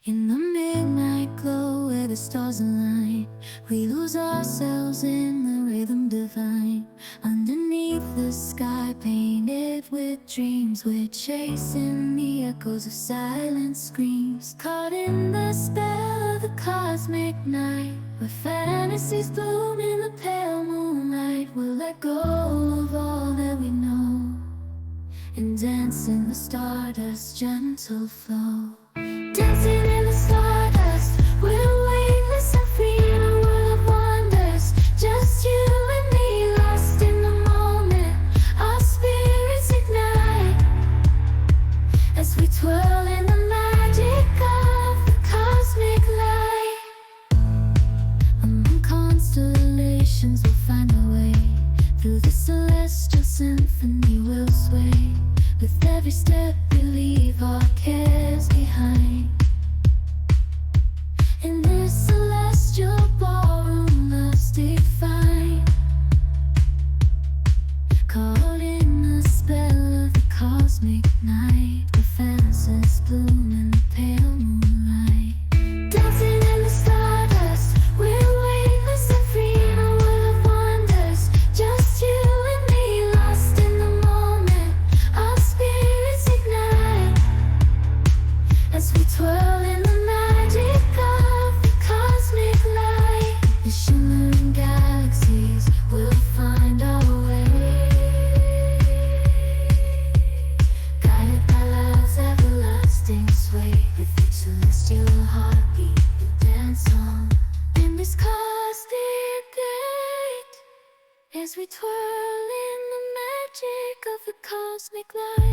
In the midnight glow where the stars align, we lose ourselves in the rhythm divine. Underneath the sky painted with dreams, we're chasing the echoes of silent screams. Caught in the spell of the cosmic night, where fantasies bloom in the pale moonlight. We'll let go of all that we know and dance in the stardust's gentle flow. Dancing in the stardust, we're weightless and free in a world of wonders. Just you and me, lost in the moment. Our spirits ignite as we twirl in the magic of the cosmic light. Among constellations, we'll find our way. Through the celestial symphony, we'll sway. With every step, we leave our cares behind. In this celestial ballroom, love's defined. Caught in the spell of the cosmic night, where fantasies bloom in the pale moonlight. Dancing in the stardust, we're weightless and free in a world of wonders. Just you and me, lost in the moment. Our spirits ignite as we twirl in the magic of the cosmic light. The shimmering galaxies will find our way, guided by love's everlasting sway. With each celestial heartbeat, we dance on in this cosmic light as we twirl in the magic of the cosmic light.